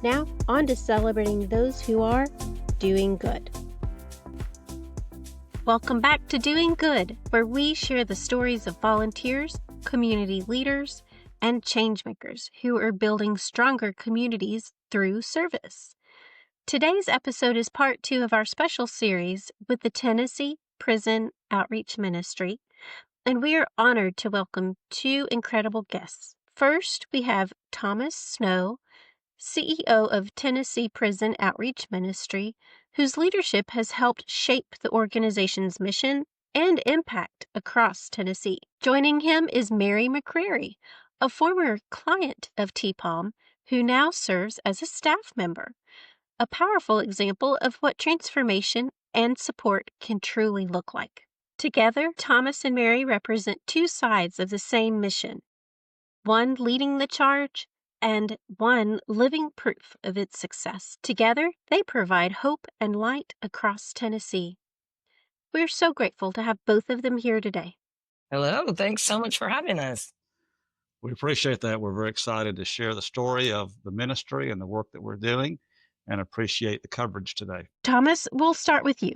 Now, on to celebrating those who are doing good. Welcome back to Doing Good, where we share the stories of volunteers, community leaders, and changemakers who are building stronger communities through service. Today's episode is part 2 of our special series with the Tennessee Prison Outreach Ministry, and we are honored to welcome 2 incredible guests. First, we have Thomas Snow, CEO of Tennessee Prison Outreach Ministry, whose leadership has helped shape the organization's mission and impact across Tennessee. Joining him is Mary McCrary, a former client of TPOM who now serves as a staff member. A powerful example of what transformation and support can truly look like. Together, Thomas and Mary represent 2 sides of the same mission, one leading the charge and one living proof of its success. Together, they provide hope and light across Tennessee. We're so grateful to have both of them here today. Hello, thanks so much for having us. We appreciate that. We're very excited to share the story of the ministry and the work that we're doing and appreciate the coverage today. Thomas, we'll start with you.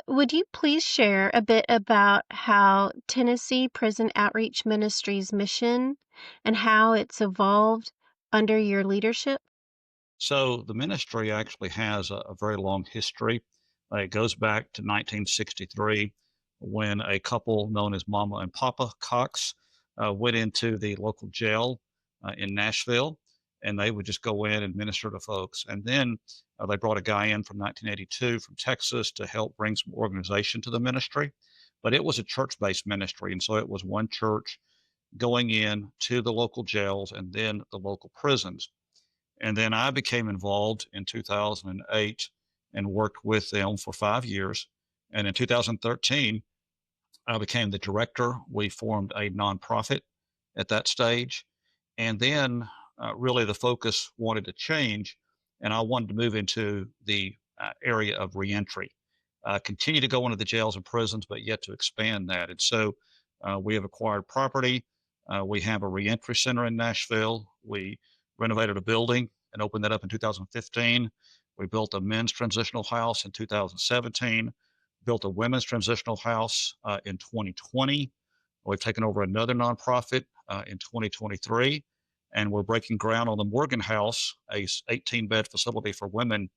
Would you please share a bit about how Tennessee Prison Outreach Ministry's mission and how it's evolved under your leadership? So the ministry actually has a very long history. It goes back to 1963 when a couple known as Mama and Papa Cox went into the local jail in Nashville, and they would just go in and minister to folks. And then they brought a guy in from 1982 from Texas to help bring some organization to the ministry. But it was a church-based ministry, and so it was one church going in to the local jails and then the local prisons. And then I became involved in 2008 and worked with them for 5 years. And in 2013, I became the director. We formed a nonprofit at that stage. And then really the focus wanted to change, and I wanted to move into the area of reentry. Continue to go into the jails and prisons, but yet to expand that. And so we have acquired property. We have a reentry center in Nashville. We renovated a building and opened that up in 2015. We built a men's transitional house in 2017, built a women's transitional house in 2020. We've taken over another nonprofit in 2023, and we're breaking ground on the Morgan House, a 18-bed facility for women,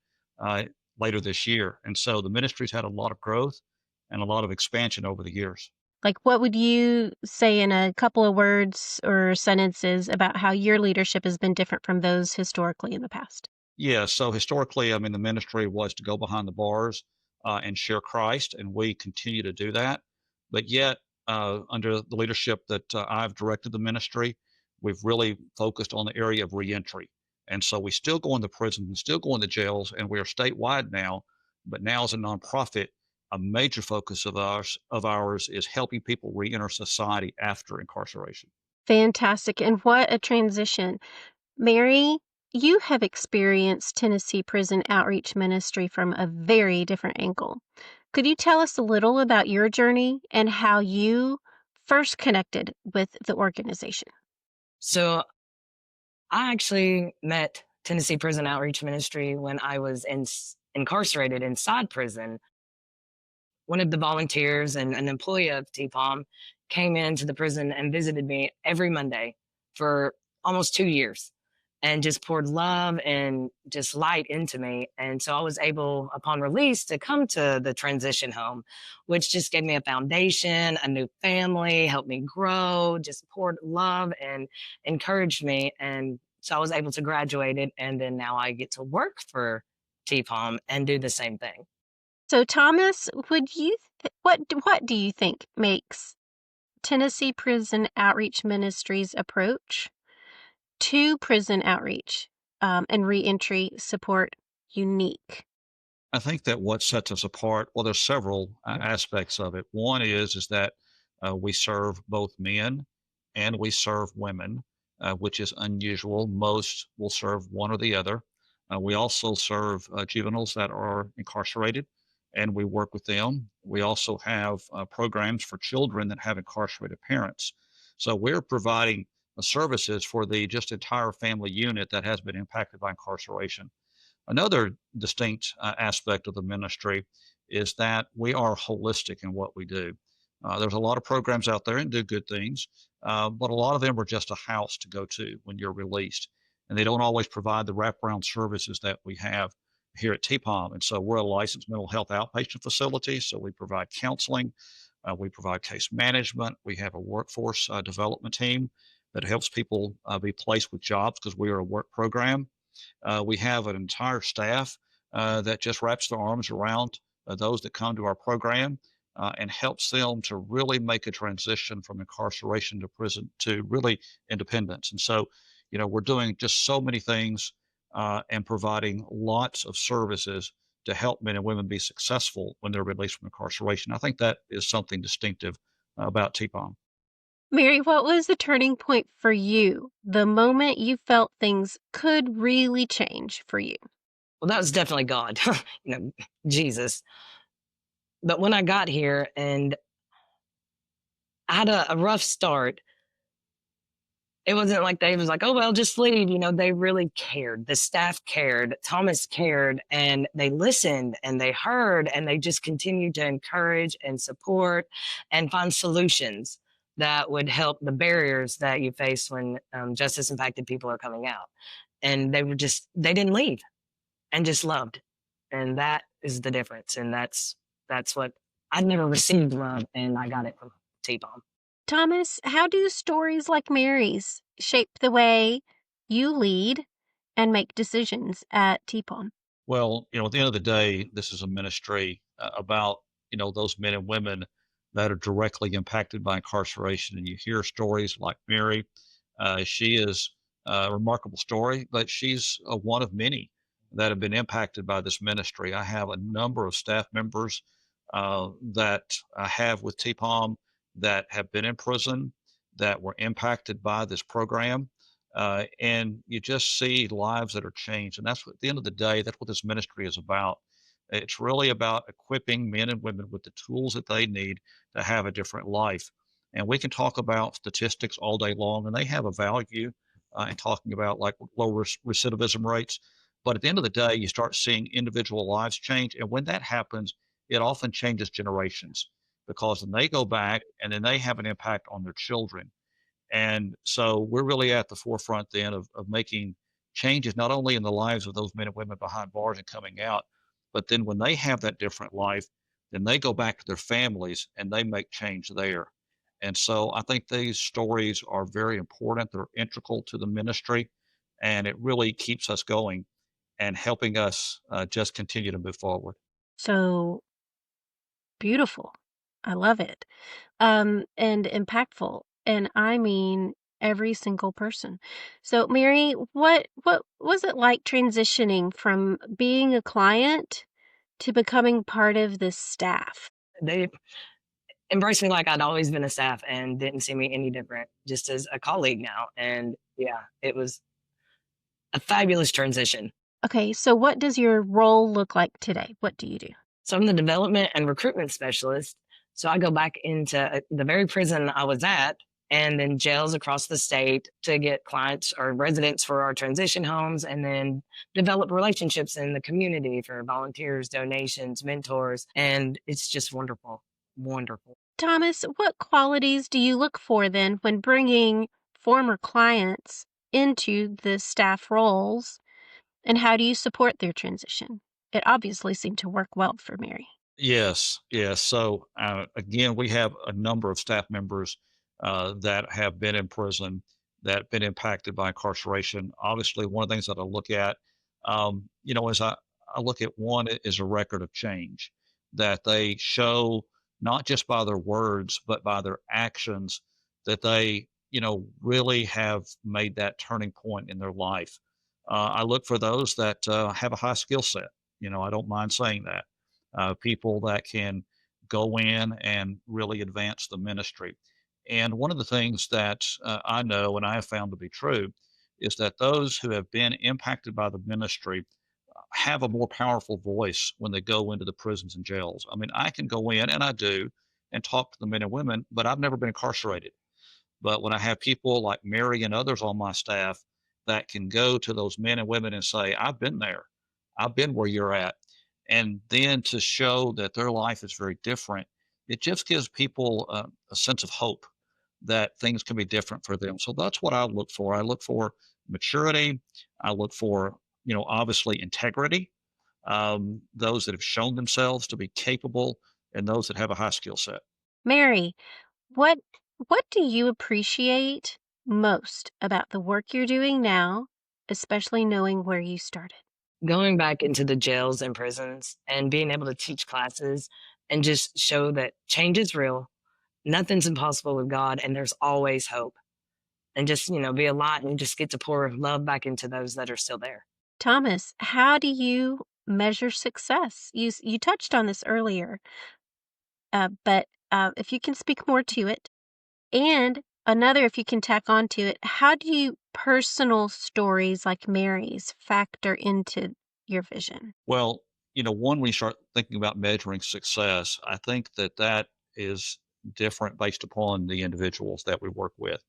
later this year. And so the ministry's had a lot of growth and a lot of expansion over the years. Like, what would you say in a couple of words or sentences about how your leadership has been different from those historically in the past? Yeah, so historically, I mean, the ministry was to go behind the bars and share Christ, and we continue to do that. But yet, under the leadership that I've directed the ministry, we've really focused on the area of reentry. And so we still go into prisons and still go into jails, and we are statewide now. But now, as a nonprofit, a major focus of ours is helping people reenter society after incarceration. Fantastic. And what a transition. Mary, you have experienced Tennessee Prison Outreach Ministry from a very different angle. Could you tell us a little about your journey and how you first connected with the organization? So, I actually met Tennessee Prison Outreach Ministry when I was incarcerated inside prison. One of the volunteers and an employee of TPOM came into the prison and visited me every Monday for almost 2 years and just poured love and just light into me. And so I was able, upon release, to come to the transition home, which just gave me a foundation, a new family, helped me grow, just poured love and encouraged me. And so I was able to graduate it. And then now I get to work for TPOM and do the same thing. So, Thomas, what do you think makes Tennessee Prison Outreach Ministry's approach to prison outreach and reentry support unique? I think that what sets us apart, well, there's several aspects of it. One is that we serve both men and we serve women, which is unusual. Most will serve one or the other. We also serve juveniles that are incarcerated, and we work with them. We also have programs for children that have incarcerated parents. So we're providing services for the just entire family unit that has been impacted by incarceration. Another distinct aspect of the ministry is that we are holistic in what we do. There's a lot of programs out there and do good things, but a lot of them are just a house to go to when you're released. And they don't always provide the wraparound services that we have here at TPOM. And so we're a licensed mental health outpatient facility. So we provide counseling, we provide case management, we have a workforce development team that helps people be placed with jobs because we are a work program. We have an entire staff that just wraps their arms around those that come to our program and helps them to really make a transition from incarceration to prison to really independence. And so, we're doing just so many things and providing lots of services to help men and women be successful when they're released from incarceration. I think that is something distinctive about TPOM. Mary, what was the turning point for you? The moment you felt things could really change for you? Well, that was definitely God, you know, Jesus. But when I got here and I had a rough start, it wasn't like they was like, oh, well, just leave. They really cared. The staff cared. Thomas cared. And they listened and they heard and they just continued to encourage and support and find solutions that would help the barriers that you face when justice impacted people are coming out. And they didn't leave and just loved. And that is the difference. And that's what I'd never received love. And I got it from T-Bomb. Thomas, how do stories like Mary's shape the way you lead and make decisions at TPOM? Well, at the end of the day, this is a ministry about, those men and women that are directly impacted by incarceration. And you hear stories like Mary. She is a remarkable story, but she's one of many that have been impacted by this ministry. I have a number of staff members that I have with TPOM that have been in prison that were impacted by this program. And you just see lives that are changed. And that's what, at the end of the day, that's what this ministry is about. It's really about equipping men and women with the tools that they need to have a different life. And we can talk about statistics all day long, and they have a value in talking about like low recidivism rates. But at the end of the day, you start seeing individual lives change. And when that happens, it often changes generations because then they go back and then they have an impact on their children. And so we're really at the forefront then of making changes, not only in the lives of those men and women behind bars and coming out, but then when they have that different life, then they go back to their families and they make change there. And so I think these stories are very important. They're integral to the ministry, and it really keeps us going and helping us just continue to move forward. So beautiful. I love it. And impactful. And I mean every single person. So Mary, what was it like transitioning from being a client to becoming part of this staff? They embraced me like I'd always been a staff and didn't see me any different, just as a colleague now. And yeah, it was a fabulous transition. Okay, so what does your role look like today? What do you do? So I'm the development and recruitment specialist. So I go back into the very prison I was at and then jails across the state to get clients or residents for our transition homes and then develop relationships in the community for volunteers, donations, mentors. And it's just wonderful. Wonderful. Thomas, what qualities do you look for then when bringing former clients into the staff roles, and how do you support their transition? It obviously seemed to work well for Mary. Yes, yes. So again, we have a number of staff members that have been in prison that have been impacted by incarceration. Obviously, one of the things that I look at, as I look at one is a record of change that they show not just by their words but by their actions that they really have made that turning point in their life. I look for those that have a high skill set. I don't mind saying that people that can go in and really advance the ministry. And one of the things that I know and I have found to be true is that those who have been impacted by the ministry have a more powerful voice when they go into the prisons and jails. I mean, I can go in, and I do, and talk to the men and women, but I've never been incarcerated. But when I have people like Mary and others on my staff that can go to those men and women and say, I've been there, I've been where you're at. And then to show that their life is very different, it just gives people a sense of hope that things can be different for them. So that's what I look for. I look for maturity. I look for, obviously integrity, those that have shown themselves to be capable, and those that have a high skill set. Mary, what what do you appreciate most about the work you're doing now, especially knowing where you started? Going back into the jails and prisons and being able to teach classes and just show that change is real, nothing's impossible with God, and there's always hope. And just, be a lot and just get to pour love back into those that are still there. Thomas, how do you measure success? You touched on this earlier, but if you can speak more to it, and another, if you can tack on to it, how do you personal stories like Mary's factor into your vision? Well, one, when you start thinking about measuring success, I think that that is different based upon the individuals that we work with.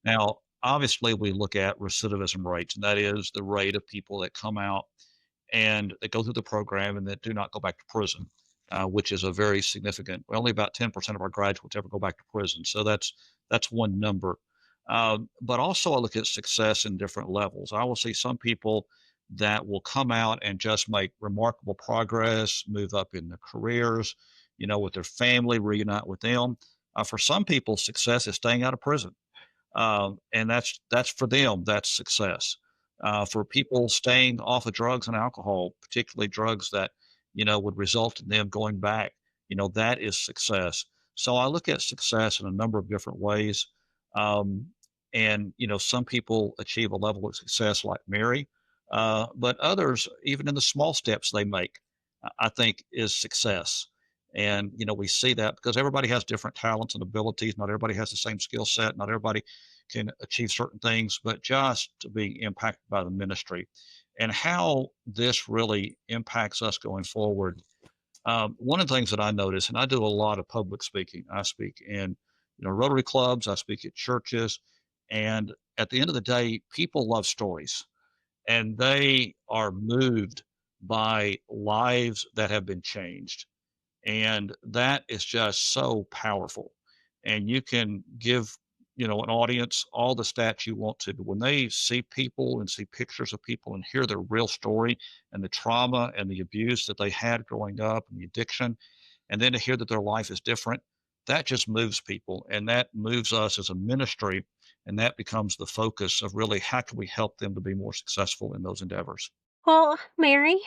Now, obviously, we look at recidivism rates, and that is the rate of people that come out and they go through the program and that do not go back to prison, which is a very significant. Only about 10% of our graduates ever go back to prison, so that's one number. But also, I look at success in different levels. I will see some people that will come out and just make remarkable progress, move up in their careers, with their family, reunite with them. For some people, success is staying out of prison, and that's for them. That's success. For people staying off of drugs and alcohol, particularly drugs that would result in them going back, that is success. So I look at success in a number of different ways, um, and some people achieve a level of success like Mary, but others, even in the small steps they make, I think is success. And we see that because everybody has different talents and abilities. Not everybody has the same skill set. Not everybody can achieve certain things, but just to be impacted by the ministry and how this really impacts us going forward. One of the things that I notice, and I do a lot of public speaking. I speak in Rotary clubs. I speak at churches, and at the end of the day, people love stories, and they are moved by lives that have been changed, and that is just so powerful. And you can give an audience all the stats you want to, but when they see people and see pictures of people and hear their real story and the trauma and the abuse that they had growing up and the addiction, and then to hear that their life is different, that just moves people, and that moves us as a ministry, and that becomes the focus of really how can we help them to be more successful in those endeavors. Well, Mary,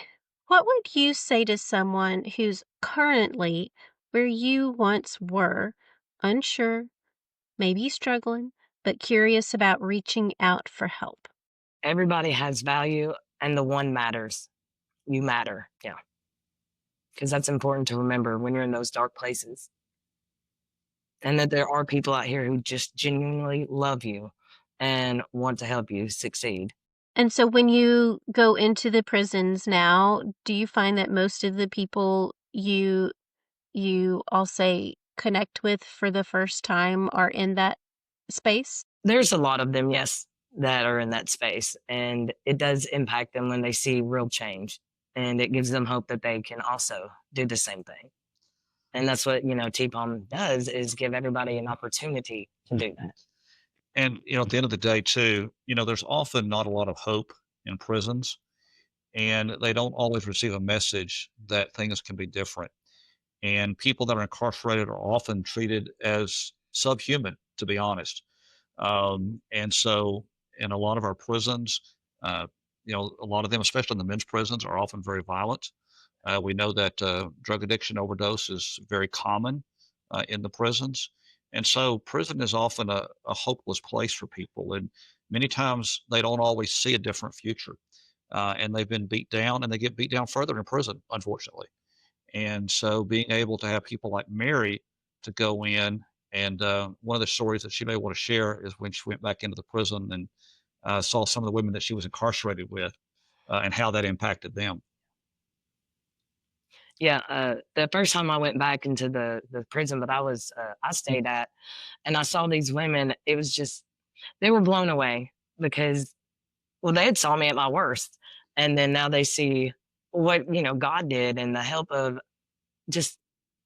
what would you say to someone who's currently where you once were, unsure, maybe struggling, but curious about reaching out for help? Everybody has value, and the one matters. You matter. Yeah. Because that's important to remember when you're in those dark places. And that there are people out here who just genuinely love you and want to help you succeed. And so when you go into the prisons now, do you find that most of the people I'll say, connect with for the first time are in that space? There's a lot of them, yes, that are in that space. And it does impact them when they see real change. And it gives them hope that they can also do the same thing. And that's what, TPOM does is give everybody an opportunity to do that. And at the end of the day, too, there's often not a lot of hope in prisons, and they don't always receive a message that things can be different. And people that are incarcerated are often treated as subhuman, to be honest. And so, in a lot of our prisons, uh, a lot of them, especially in the men's prisons, are often very violent. We know that drug addiction overdose is very common in the prisons. And so prison is often a hopeless place for people. And many times they don't always see a different future. And they've been beat down and they get beat down further in prison, unfortunately. And so being able to have people like Mary to go in, and one of the stories that she may want to share is when she went back into the prison and saw some of the women that she was incarcerated with and how that impacted them. Yeah, the first time I went back into the prison that I stayed at, and I saw these women, it was just they were blown away because, well, they had saw me at my worst, and then now they see what, God did and the help of just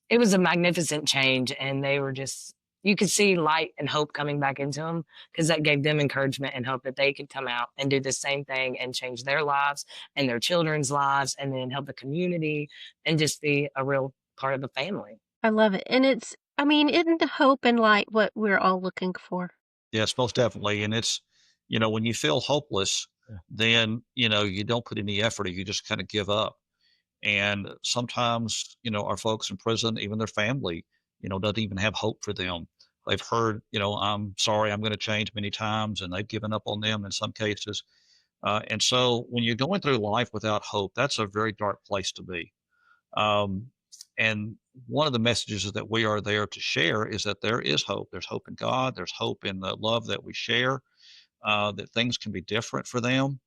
it was a magnificent change, and they were just you could see light and hope coming back into them because that gave them encouragement and hope that they could come out and do the same thing and change their lives and their children's lives and then help the community and just be a real part of the family. I love it. And I mean, isn't the hope and light what we're all looking for? Yes, most definitely. And it's, when you feel hopeless, then, you don't put any effort, you just kind of give up. And sometimes, our folks in prison, even their family, doesn't even have hope for them. They've heard, I'm sorry, I'm going to change many times, and they've given up on them in some cases. And so when you're going through life without hope, that's a very dark place to be. Um, and one of the messages that we are there to share is that there is hope. There's hope in God. There's hope in the love that we share, that things can be different for them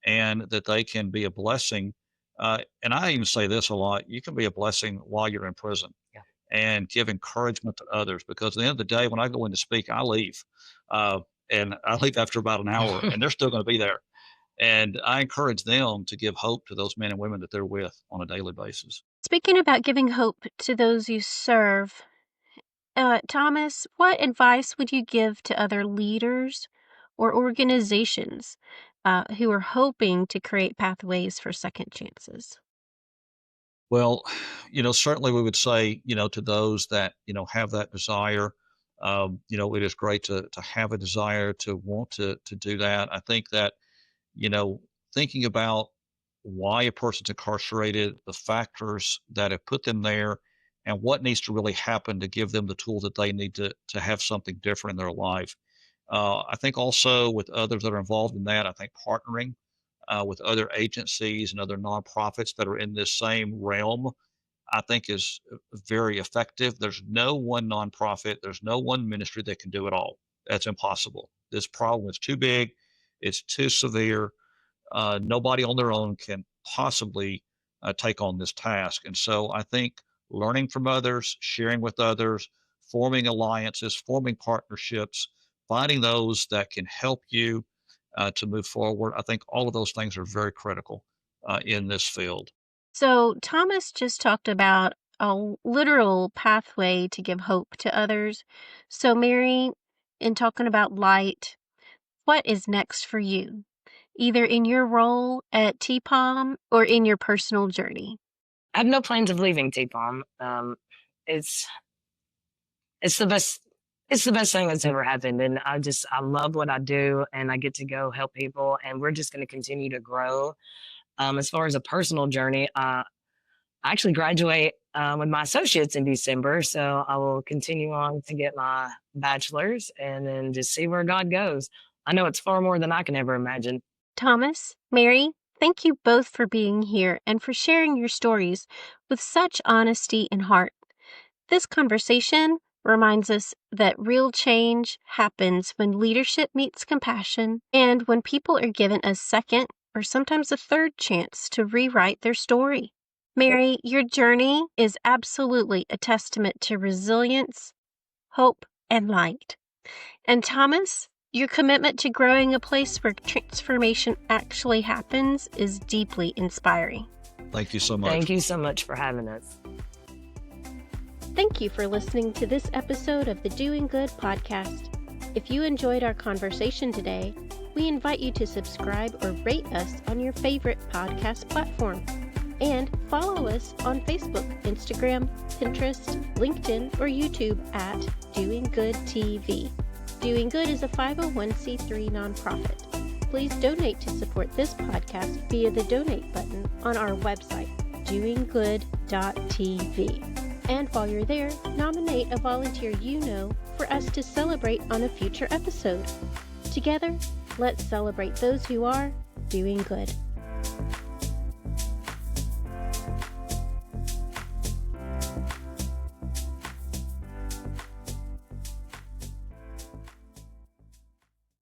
and that they can be a blessing. And I even say this a lot, you can be a blessing while you're in prison Yeah. and give encouragement to others because at the end of the day, when I go in to speak, I leave. And I leave after about an hour and they're still going to be there. And I encourage them to give hope to those men and women that they're with on a daily basis. Speaking about giving hope to those you serve, Thomas, what advice would you give to other leaders or organizations who are hoping to create pathways for second chances? Well, certainly we would say, to those that, have that desire, it is great to have a desire to want to do that. I think that, you know, thinking about why a person's incarcerated, the factors that have put them there, and what needs to really happen to give them the tools that they need to have something different in their life. I think also with others that are involved in that, I think partnering with other agencies and other nonprofits that are in this same realm, I think is very effective. There's no one nonprofit, there's no one ministry that can do it all. That's impossible. This problem is too big, it's too severe. Nobody on their own can possibly take on this task. And so I think learning from others, sharing with others, forming alliances, forming partnerships, finding those that can help you to move forward. I think all of those things are very critical in this field. So, Thomas just talked about a literal pathway to give hope to others. So, Mary, in talking about light, what is next for you, either in your role at TPOM or in your personal journey? I have no plans of leaving TPOM. It's it's the best it's the best thing that's ever happened, and I love what I do, and I get to go help people, and we're just going to continue to grow. As far as a personal journey, I actually graduate with my associates in December, so I will continue on to get my bachelor's, and then just see where God goes. I know it's far more than I can ever imagine. Thomas, Mary, thank you both for being here and for sharing your stories with such honesty and heart. This conversation reminds us that real change happens when leadership meets compassion and when people are given a second or sometimes a third chance to rewrite their story. Mary, your journey is absolutely a testament to resilience, hope, and light. And Thomas, your commitment to growing a place where transformation actually happens is deeply inspiring. Thank you so much. Thank you so much for having us. Thank you for listening to this episode of the Doing Good podcast. If you enjoyed our conversation today, we invite you to subscribe or rate us on your favorite podcast platform. And follow us on Facebook, Instagram, Pinterest, LinkedIn, or YouTube at Doing Good TV. Doing Good is a 501c3 nonprofit. Please donate to support this podcast via the donate button on our website, doinggood.tv. And while you're there, nominate a volunteer you know for us to celebrate on a future episode. Together, let's celebrate those who are doing good.